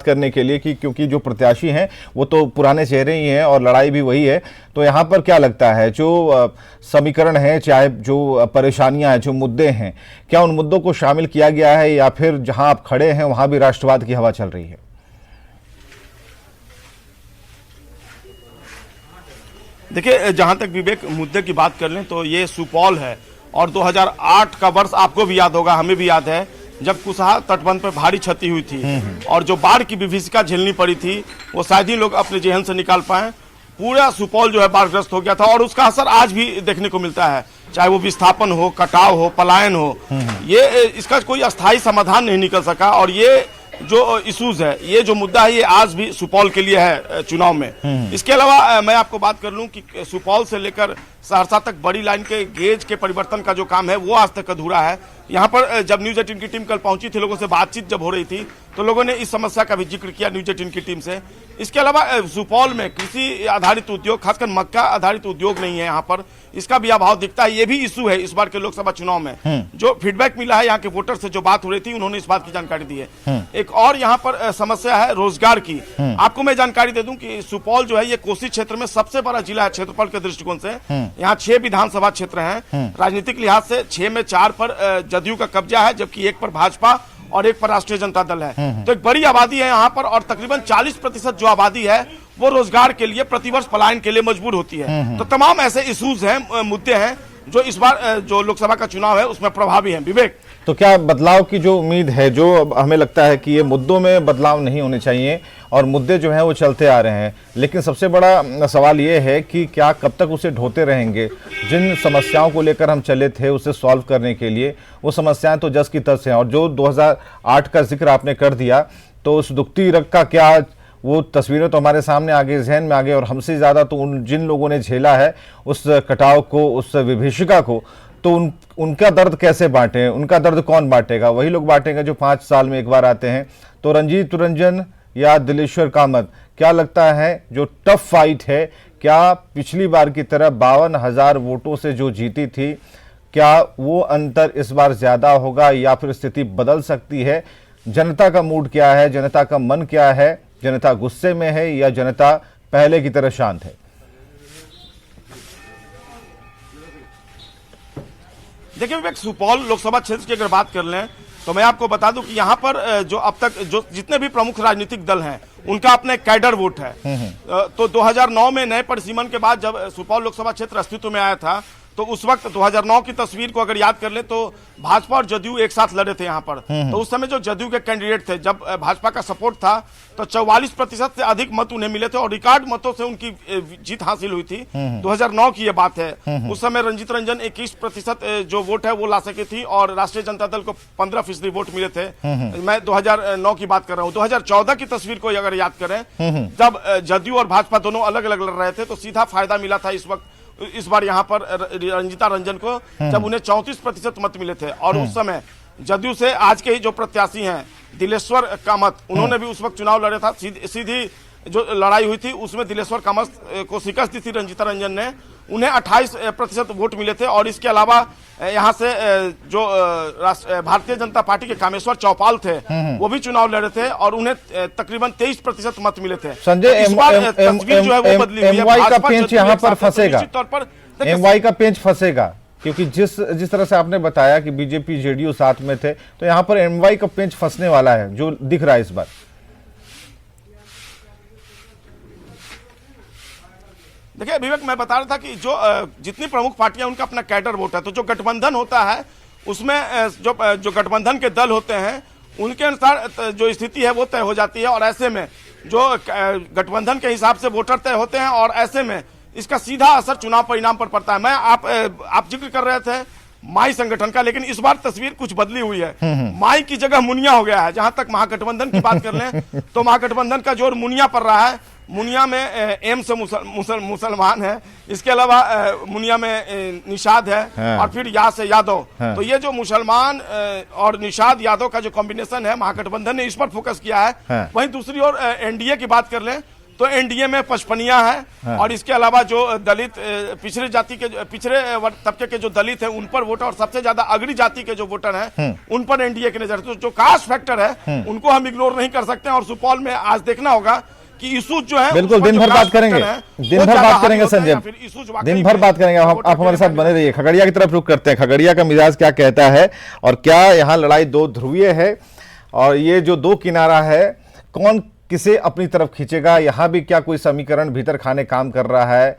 करने के लिए कि क्योंकि जो प्रत्याशी हैं वो तो पुराने चेहरे ही हैं और लड़ाई भी वही है, तो यहाँ पर क्या लगता है जो समीकरण है, चाहे जो परेशानियां हैं, जो मुद्दे हैं, क्या उन मुद्दों को शामिल किया गया है या फिर जहां आप खड़े हैं वहां भी राष्ट्रवाद की हवा चल रही है? देखिए, जहां तक विवेक मुद्दे की बात कर लें तो ये सुपौल है और 2008 का वर्ष आपको भी याद होगा, हमें भी याद है, जब कुशहा तटबंध पर भारी क्षति हुई थी और जो बाढ़ की विभीषिका झेलनी पड़ी थी वो शायद ही लोग अपने जेहन से निकाल पाए। पूरा सुपौल जो है बाढ़ग्रस्त हो गया था और उसका असर आज भी देखने को मिलता है, चाहे वो विस्थापन हो, कटाव हो, पलायन हो। ये इसका कोई अस्थायी समाधान नहीं निकल सका और ये जो इश्यूज है, ये जो मुद्दा है, ये आज भी सुपौल के लिए है चुनाव में। इसके अलावा मैं आपको बात कर लूं कि सुपौल से लेकर सहरसा तक बड़ी लाइन के गेज के परिवर्तन का जो काम है वो आज तक अधूरा है। यहाँ पर जब न्यूज 18 की टीम कल पहुंची थी, लोगों से बातचीत जब हो रही थी तो लोगों ने इस समस्या का भी जिक्र किया न्यूज 18 की टीम से। इसके अलावा सुपौल में कृषि आधारित उद्योग, खासकर मक्का आधारित उद्योग नहीं है यहाँ पर, इसका भी अभाव दिखता है। ये भी इशू है इस बार के लोकसभा चुनाव में। जो फीडबैक मिला है यहाँ के वोटर से, जो बात हो रही थी, उन्होंने इस बात की जानकारी दी है। एक और यहाँ पर समस्या है रोजगार की। आपको मैं जानकारी दे दूं कि सुपौल जो है ये कोसी क्षेत्र में सबसे बड़ा जिला है क्षेत्रफल के दृष्टिकोण से। यहाँ 6 विधानसभा क्षेत्र हैं। राजनीतिक लिहाज से 6 में 4 पर जदयू का कब्जा है, जबकि 1 पर भाजपा और 1 पर राष्ट्रीय जनता दल है। तो एक बड़ी आबादी है यहाँ पर और तकरीबन 40% जो आबादी है वो रोजगार के लिए, प्रतिवर्ष पलायन के लिए मजबूर होती है। तो तमाम ऐसे इश्यूज हैं, मुद्दे हैं जो इस बार जो लोकसभा का चुनाव है उसमें प्रभावी हैं। विवेक, तो क्या बदलाव की जो उम्मीद है, जो हमें लगता है कि ये मुद्दों में बदलाव नहीं होने चाहिए और मुद्दे जो हैं वो चलते आ रहे हैं, लेकिन सबसे बड़ा सवाल ये है कि क्या कब तक उसे ढोते रहेंगे? जिन समस्याओं को लेकर हम चले थे उसे सॉल्व करने के लिए, वो समस्याएं तो जस की तस हैं। और जो 2008 का जिक्र आपने कर दिया, तो उस दुखती रग का क्या, वो तस्वीरें तो हमारे सामने आगे, जहन में आ गए, और हमसे ज़्यादा तो जिन लोगों ने झेला है उस कटाव को, उस विभीषिका को, तो उनका दर्द कैसे बांटें? उनका दर्द कौन बांटेगा? वही लोग बांटेंगे जो 5 साल में एक बार आते हैं। तो रंजीत रंजन या दिलेश्वर कामत, क्या लगता है जो टफ फाइट है, क्या पिछली बार की तरह 52,000 वोटों से जो जीती थी, क्या वो अंतर इस बार ज्यादा होगा या फिर स्थिति बदल सकती है? जनता का मूड क्या है? जनता का मन क्या है? जनता गुस्से में है या जनता पहले की तरह शांत है? देखिए विवेक, सुपौल लोकसभा क्षेत्र की अगर बात कर लें तो मैं आपको बता दूं कि यहाँ पर जो अब तक जो जितने भी प्रमुख राजनीतिक दल हैं उनका अपने कैडर वोट है। तो 2009 में नए परिसीमन के बाद जब सुपौल लोकसभा क्षेत्र अस्तित्व में आया था, तो उस वक्त 2009 की तस्वीर को अगर याद कर ले तो भाजपा और जदयू एक साथ लड़े थे यहाँ पर। तो उस समय जो जदयू के कैंडिडेट थे, जब भाजपा का सपोर्ट था तो 44% से अधिक मत उन्हें मिले थे और रिकॉर्ड मतों से उनकी जीत हासिल हुई थी। 2009 की ये बात है। उस समय रंजीत रंजन 21% जो वोट है वो ला सकी थी और राष्ट्रीय जनता दल को 15% वोट मिले थे। मैं 2009 की बात कर रहा हूँ। 2014 की तस्वीर को अगर याद करें, जब जदयू और भाजपा दोनों अलग अलग लड़ रहे थे, तो सीधा फायदा मिला था इस बार यहाँ पर रंजीता रंजन को, जब उन्हें 34% मत मिले थे। और उस समय जदयू से आज के ही जो प्रत्याशी हैं दिलेश्वर कामत, उन्होंने भी उस वक्त चुनाव लड़े था। सीधी जो लड़ाई हुई थी उसमें दिलेश्वर कामत को शिकस्त दी थी रंजीता रंजन ने, उन्हें 28% वोट मिले थे। और इसके अलावा यहाँ से जो भारतीय जनता पार्टी के कामेश्वर चौपाल थे, वो भी चुनाव लड़े थे और उन्हें तकरीबन 23% मत मिले थे। संजय, तस्वीर जो है वो बदली हुई है। एमवाई का पेंच यहाँ पर फंसेगा, एमवाई का पेंच फंसेगा, क्योंकि जिस तरह से आपने बताया कि बीजेपी जेडीयू साथ में थे, तो यहाँ पर एमवाई का पेंच फंसने वाला है जो दिख रहा है इस बार। देखिए विवेक, मैं बता रहा था कि जो जितनी प्रमुख पार्टियां उनका अपना कैडर वोट है, तो जो गठबंधन होता है उसमें जो गठबंधन के दल होते हैं उनके अनुसार जो स्थिति है वो तय हो जाती है। और ऐसे में जो गठबंधन के हिसाब से वोटर तय होते हैं और ऐसे में इसका सीधा असर चुनाव परिणाम पर पड़ता है। मैं आप जिक्र कर रहे थे माई संगठन का, लेकिन इस बार तस्वीर कुछ बदली हुई है। माई की जगह मुनिया हो गया है। जहां तक महागठबंधन की बात कर लें तो महागठबंधन का जोर मुनिया पर रहा है। मुनिया में एम से मुसलमान है, इसके अलावा मुनिया में निषाद है और फिर या से यादव। तो ये जो मुसलमान और निषाद यादव का जो कॉम्बिनेशन है, महागठबंधन ने इस पर फोकस किया है। वहीं दूसरी ओर एनडीए की बात कर लें तो एनडीए में पचपनिया है। हाँ। और इसके अलावा जो दलित पिछड़े जाति के पिछड़े तबके के जो दलित हैं उन पर वोटर और सबसे ज्यादा अग्री जाति के जो वोटर हैं उन पर एनडीए की नजर। तो जो कास्ट फैक्टर है उनको हम इग्नोर नहीं कर सकते। और सुपौल में आज देखना होगा कि इशू जो है बिल्कुल दिन भर बात करेंगे, दिन भर बात करेंगे संजय, दिन भर बात करेंगे। आप हमारे साथ बने रहिए। खगड़िया की तरफ रुख करते हैं, खगड़िया का मिजाज क्या कहता है और क्या यहाँ लड़ाई दो ध्रुवीय है और ये जो दो किनारा है कौन किसे अपनी तरफ खींचेगा, यहाँ भी क्या कोई समीकरण भीतर खाने काम कर रहा है